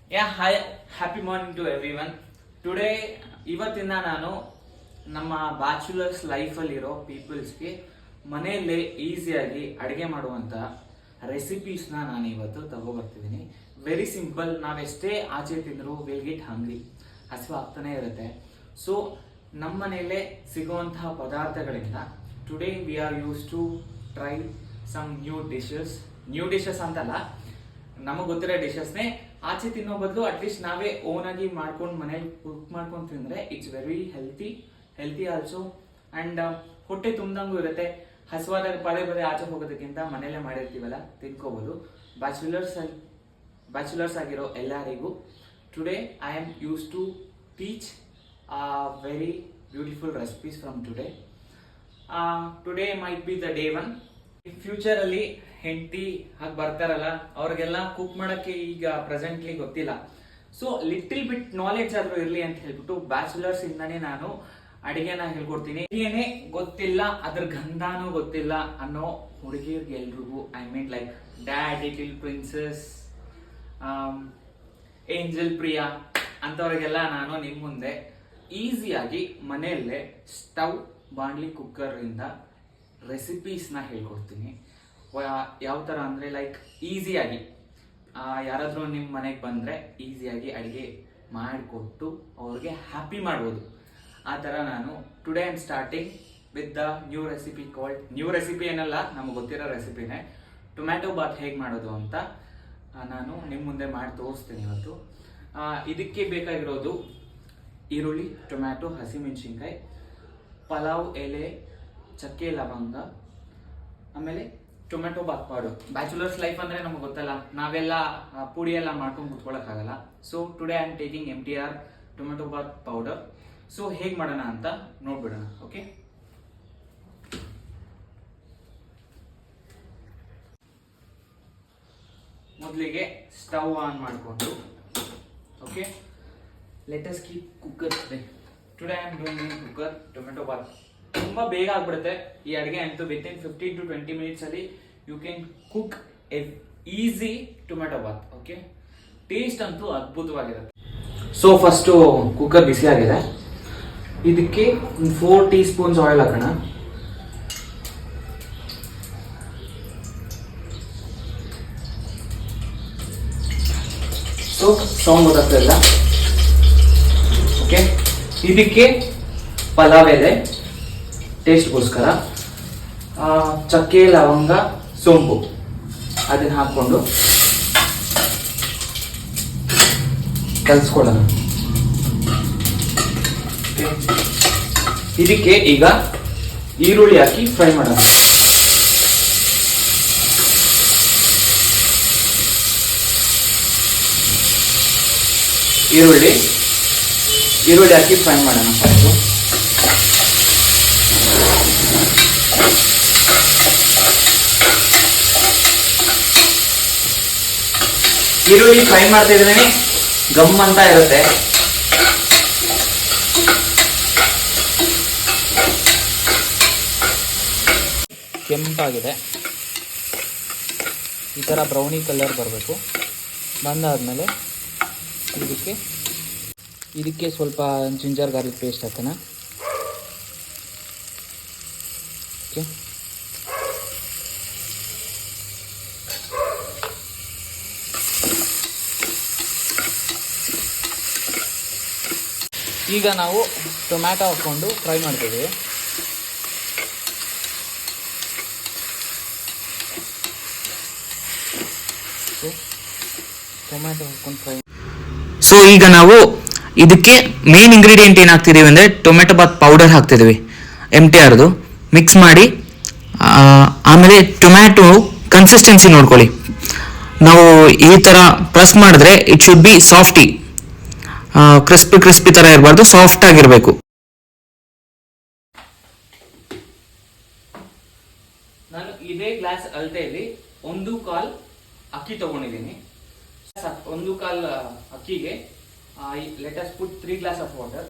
Hi, happy morning to everyone. Today, ಇವತ್ತಿನ ನಾನು ನಮ್ಮ ಬ್ಯಾಚುಲರ್ಸ್ ಲೈಫಲ್ಲಿರೋ ಪೀಪಲ್ಸ್ಗೆ ಮನೆಯಲ್ಲೇ ಈಸಿಯಾಗಿ ಅಡುಗೆ ಮಾಡುವಂಥ ರೆಸಿಪೀಸ್ನ ನಾನು ಇವತ್ತು ತಗೋಬರ್ತಿದ್ದೀನಿ. ವೆರಿ ಸಿಂಪಲ್, ನಾವೆಷ್ಟೇ ಆಚೆ ತಿಂದರೂ ವಿಲ್ ಗೆಟ್ ಹಂಗ್ರಿ, ಹಸಿವು ಆಗ್ತಾನೆ ಇರುತ್ತೆ. ಸೊ ನಮ್ಮ ಮನೆಯಲ್ಲೇ ಸಿಗುವಂತಹ ಪದಾರ್ಥಗಳಿಂದ today we are use to try some new dishes ಅಂತಲ್ಲ, ನಮಗೆ ಗೊತ್ತಿರೋ ಡಿಶಸ್ನೇ ಆಚೆ ತಿನ್ನೋ ಬದಲು ಅಟ್ಲೀಸ್ಟ್ ನಾವೇ ಓನ್ ಆಗಿ ಮಾಡ್ಕೊಂಡು ಮನೇಲಿ ಕುಕ್ ಮಾಡ್ಕೊಂಡು ತಿಂದ್ರೆ it's very healthy also. And ಹೊಟ್ಟೆ ತುಂಬ್ದಂಗೂ ಇರುತ್ತೆ. ಹಸುವಾದಾಗ ಪದೇ ಆಚೆ ಹೋಗೋದಕ್ಕಿಂತ ಮನೇಲೆ ಮಾಡಿರ್ತೀವಲ್ಲ, ತಿನ್ಕೋಬಹುದು. ಬ್ಯಾಚುಲರ್ಸ್ ಆಗಿರೋ ಎಲ್ಲರಿಗೂ today I am use to teach very beautiful recipes from today might be the day one. Future ಅಲ್ಲಿ ಹೆಂಡತಿ ಹಾಗೆ ಬರ್ತಾರಲ್ಲ, ಅವ್ರಿಗೆಲ್ಲ ಕುಕ್ ಮಾಡಕ್ಕೆ ಈಗ ಪ್ರೆಸೆಂಟ್ಲಿ ಗೊತ್ತಿಲ್ಲ. ಸೊ ಲಿಟಲ್ ಬಿಟ್ ನಾಲೆಡ್ಜ್ ಆದ್ರೂ ಇರ್ಲಿ ಅಂತ ಹೇಳ್ಬಿಟ್ಟು ಬ್ಯಾಚುಲರ್ಸ್ ಇಂದಾನೇ ನಾನು ಅಡಿಗೆನ ಹೇಳ್ಕೊಡ್ತೀನಿ. ಅಡಿಗೆನೆ ಗೊತ್ತಿಲ್ಲ, ಅದ್ರ ಗಂಧಾನೂ ಗೊತ್ತಿಲ್ಲ ಅನ್ನೋ ಹುಡುಗಿಯರ್ಗೆ ಎಲ್ರಿಗೂ, I mean like dad, little princess, angel Priya ಅಂತವ್ರಿಗೆಲ್ಲ ನಾನು ನಿಮ್ಮ ಮುಂದೆ ಈಸಿಯಾಗಿ ಮನೆಯಲ್ಲೇ ಸ್ಟವ್, ಬಾಂಡ್ಲಿ, ಕುಕ್ಕರ್ ಇಂದ ರೆಸಿಪೀಸ್ನ ಹೇಳ್ಕೊಡ್ತೀನಿ. ಯಾವ ಥರ ಅಂದರೆ ಲೈಕ್ ಈಸಿಯಾಗಿ ಯಾರಾದರೂ ನಿಮ್ಮ ಮನೆಗೆ ಬಂದರೆ ಈಸಿಯಾಗಿ ಅಡುಗೆ ಮಾಡಿಕೊಟ್ಟು ಅವ್ರಿಗೆ ಹ್ಯಾಪಿ ಮಾಡ್ಬೋದು. ಆ ಥರ ನಾನು today I am starting with the new recipe ಏನಲ್ಲ, ನಮಗೆ ಗೊತ್ತಿರೋ ರೆಸಿಪಿನೇ. ಟೊಮ್ಯಾಟೊ ಬಾತ್ ಹೇಗೆ ಮಾಡೋದು ಅಂತ ನಾನು ನಿಮ್ಮ ಮುಂದೆ ಮಾಡಿ ತೋರಿಸ್ತೀನಿ ಇವತ್ತು. ಇದಕ್ಕೆ ಬೇಕಾಗಿರೋದು ಈರುಳ್ಳಿ, ಟೊಮ್ಯಾಟೊ, ಹಸಿಮೆಣಸಿನ್ಕಾಯಿ, ಪಲಾವ್ ಎಲೆ, ಚಕ್ಕೆ, ಲವಂಗ, ಆಮೇಲೆ tomato bath powder. Bachelors life ಅಂದರೆ ನಮಗೆ ಗೊತ್ತಲ್ಲ, ನಾವೆಲ್ಲ ಪುಡಿ ಎಲ್ಲ ಮಾಡ್ಕೊಂಡು ಕುತ್ಕೊಳ್ಳೋಕ್ಕಾಗಲ್ಲ. So today I am taking MTR tomato bath powder. So ಹೇಗೆ ಮಾಡೋಣ ಅಂತ ನೋಡ್ಬಿಡೋಣ. ಓಕೆ, ಮೊದಲಿಗೆ ಸ್ಟವ್ ಆನ್ ಮಾಡಿಕೊಂಡು, okay, let us keep cooker. Today I am doing in cooker tomato bath. ತುಂಬಾ ಬೇಗ ಆಗ್ಬಿಡುತ್ತೆ ಈ ಅಡುಗೆ ಅಂತೂ. ವಿತಿನ್ 15 to 20 minutes ಅಲ್ಲಿ you can cook a easy tomato bath. Okay, taste ಅಂತೂ ಅದ್ಭುತವಾಗಿರುತ್ತೆ. ಸೊ ಫಸ್ಟು ಕುಕ್ಕರ್ ಬಿಸಿ ಆಗಿದೆ, ಇದಕ್ಕೆ 4 teaspoons ಆಯಿಲ್ ಹಾಕೋಣ. ಸೊ ಸೌಂಡ್ ಗೊತ್ತಾಗ್ತಾ ಇಲ್ಲ. ಓಕೆ, ಇದಕ್ಕೆ ಪಲಾವ್ ಎಲೆ ಟೇಸ್ಟ್ಗೋಸ್ಕರ, ಚಕ್ಕೆ, ಲವಂಗ, ಸೋಂಪು ಅದನ್ನ ಹಾಕೊಂಡು ಕಲಿಸ್ಕೊಳ್ಳೋಣ. ಇದಕ್ಕೆ ಈಗ ಈರುಳ್ಳಿ ಹಾಕಿ ಫ್ರೈ ಮಾಡೋಣ. ಈರುಳ್ಳಿ ಹಾಕಿ ಫ್ರೈ ಮಾಡೋಣ. ಫಸ್ಟು ಈರುಳ್ಳಿ ಫ್ರೈ ಮಾಡ್ತಾ ಇದ್ರೆ ಗಮ್ ಅಂತ ಇರುತ್ತೆ. ಕೆಂಪಾಗಿದೆ, ಈ ಥರ ಬ್ರೌನಿ ಕಲರ್ ಬರಬೇಕು. ಬಂದಾದ್ಮೇಲೆ ಇದಕ್ಕೆ ಸ್ವಲ್ಪ ಜಿಂಜರ್ ಗಾರ್ಲಿಕ್ ಪೇಸ್ಟ್ ಹಾಕೋಣ. ಓಕೆ, ಈಗ ನಾವು ಟೊಮ್ಯಾಟೊ ಹಾಕ್ಕೊಂಡು ಫ್ರೈ ಮಾಡ್ತಿದ್ದೀವಿ. ಟೊಮ್ಯಾಟೊ ಹಾಕ್ಕೊಂಡು ಫ್ರೈ. ಸೊ ಈಗ ನಾವು ಇದಕ್ಕೆ ಮೇನ್ ಇಂಗ್ರೀಡಿಯೆಂಟ್ ಏನು ಹಾಕ್ತಿದ್ದೀವಿ ಅಂದರೆ ಟೊಮೆಟೊ ಬಾತ್ ಪೌಡರ್ ಹಾಕ್ತಿದ್ದೀವಿ, MTRದು. ಮಿಕ್ಸ್ ಮಾಡಿ ಆಮೇಲೆ ಟೊಮ್ಯಾಟೊ ಕನ್ಸಿಸ್ಟೆನ್ಸಿ ನೋಡ್ಕೊಳ್ಳಿ. ನಾವು ಈ ಥರ ಪ್ರೆಸ್ ಮಾಡಿದ್ರೆ it should be softy, crispy ಥರ ಇರಬಾರ್ದು, ಸಾಫ್ಟ್ ಆಗಿರಬೇಕು. ನಾನು ಇದೇ ಗ್ಲಾಸ್ ಅಳತೆಯಲ್ಲಿ 1/4 ಅಕ್ಕಿ ತಗೊಂಡಿದ್ದೀನಿ. 1/4 ಅಕ್ಕಿಗೆ let us put 3 glasses of water.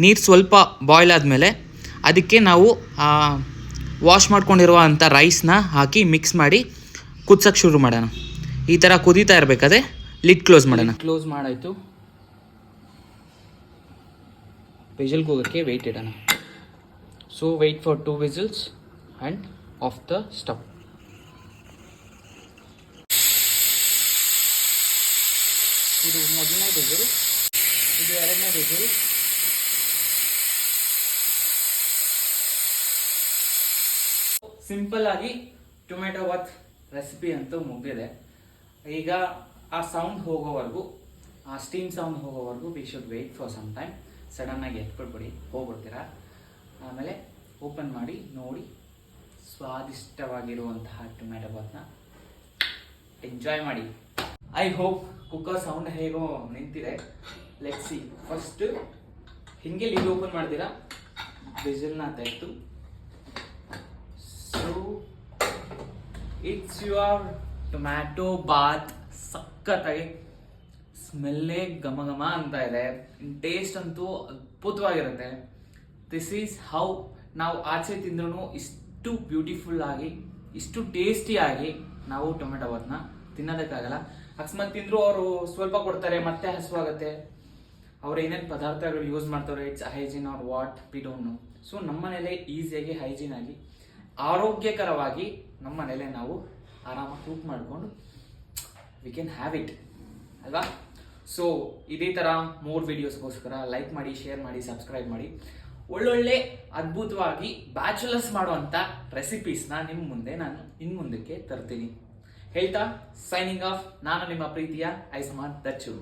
ನೀರು ಸ್ವಲ್ಪ ಬಾಯ್ಲ್ ಆದಮೇಲೆ ಅದಕ್ಕೆ ನಾವು ವಾಶ್ ಮಾಡ್ಕೊಂಡಿರುವಂಥ ರೈಸ್ನ ಹಾಕಿ ಮಿಕ್ಸ್ ಮಾಡಿ ಕುದ್ಸೋಕ್ಕೆ ಶುರು ಮಾಡೋಣ. ಈ ಥರ ಕುದೀತಾ ಇರಬೇಕಾದ್ರೆ ಲಿಡ್ ಕ್ಲೋಸ್ ಮಾಡೋಣ. ಕ್ಲೋಸ್ ಮಾಡಾಯಿತು. ವಿಜಿಲ್ಗೆ ಹೋಗೋಕ್ಕೆ ವೆಯ್ಟ್ ಇಡೋಣ. So wait for 2 whistles and off the stove. ಇದು ಮೊದಲನೇ ವಿಸಿಲ್, ಇದು ಎರಡನೇ ವಿಸಿಲ್. ಸಿಂಪಲ್ ಆಗಿ ಟೊಮೆಟೊ ಬಾತ್ ರೆಸಿಪಿ ಅಂತೂ ಮುಗಿದಿದೆ. ಈಗ ಆ ಸೌಂಡ್ ಹೋಗೋವರೆಗೂ, ಆ ಸ್ಟೀಮ್ ಸೌಂಡ್ ಹೋಗೋವರೆಗೂ we should wait for some time. ಸಡನ್ನಾಗಿ ಎತ್ಕೊಳ್ಬಿಡಿ, ಹೋಗ್ಬಿಡ್ತೀರಾ. ಆಮೇಲೆ ಓಪನ್ ಮಾಡಿ ನೋಡಿ ಸ್ವಾದಿಷ್ಟವಾಗಿರುವಂತಹ ಟೊಮೆಟೊ ಬಾತ್ನ ಎಂಜಾಯ್ ಮಾಡಿ. ಐ ಹೋಪ್ ಕುಕ್ಕರ್ ಸೌಂಡ್ ಹೇಗೋ ನಿಂತಿದೆ. Let's see. ಫಸ್ಟ್ ಹಿಂಗೆ ಲಿಡ್ ಓಪನ್ ಮಾಡ್ತೀರಾ, ವಿಸಿಲ್ನ ತೆಗೆದು. So it's your tomato bath. ಸಖತ್ತಾಗಿ ಸ್ಮೆಲ್ಲೇ ಘಮ ಘಮ ಅಂತ ಇದೆ. ಟೇಸ್ಟ್ ಅಂತೂ ಅದ್ಭುತವಾಗಿರುತ್ತೆ. ದಿಸ್ ಈಸ್ ಹೌ ನಾವು ಆಚೆ ತಿಂದ್ರೂ ಇಷ್ಟು ಬ್ಯೂಟಿಫುಲ್ ಆಗಿ, ಇಷ್ಟು ಟೇಸ್ಟಿಯಾಗಿ ನಾವು ಟೊಮೆಟೊ ಬಾತ್ನ ತಿನ್ನೋದಕ್ಕಾಗಲ್ಲ. ಅಕಸ್ಮಾತ್ ತಿಂದ್ರು ಅವರು ಸ್ವಲ್ಪ ಕೊಡ್ತಾರೆ, ಮತ್ತೆ ಹಸುವಾಗುತ್ತೆ. ಅವ್ರು ಏನೇನು ಪದಾರ್ಥಗಳು ಯೂಸ್ ಮಾಡ್ತಾರೆ, it's hygiene or what we don't know. ಸೊ ನಮ್ಮ ಮನೇಲೆ ಈಸಿಯಾಗಿ ಹೈಜೀನ್ ಆಗಿ ಆರೋಗ್ಯಕರವಾಗಿ ನಮ್ಮ ಮನೇಲೆ ನಾವು ಆರಾಮಾಗಿ ಕುಕ್ ಮಾಡಿಕೊಂಡು ವಿ ಕ್ಯಾನ್ ಹ್ಯಾವ್ ಇಟ್ ಅಲ್ವಾ. ಸೊ ಇದೇ ಥರ ಮೋರ್ ವಿಡಿಯೋಸ್ಗೋಸ್ಕರ ಲೈಕ್ ಮಾಡಿ, ಶೇರ್ ಮಾಡಿ, ಸಬ್ಸ್ಕ್ರೈಬ್ ಮಾಡಿ. ಒಳ್ಳೊಳ್ಳೆ ಅದ್ಭುತವಾಗಿ ಬ್ಯಾಚುಲರ್ಸ್ ಮಾಡುವಂಥ ರೆಸಿಪೀಸ್ನ ನಿಮ್ಮ ಮುಂದೆ ನಾನು ಇನ್ಮುಂದಕ್ಕೆ ತರ್ತೀನಿ ಹೇಳ್ತಾ ಸೈನಿಂಗ್ ಆಫ್. ನಾನು ನಿಮ್ಮ ಪ್ರೀತಿಯ ಐಸ್ಮಾನ್ ದಚ್ಚು.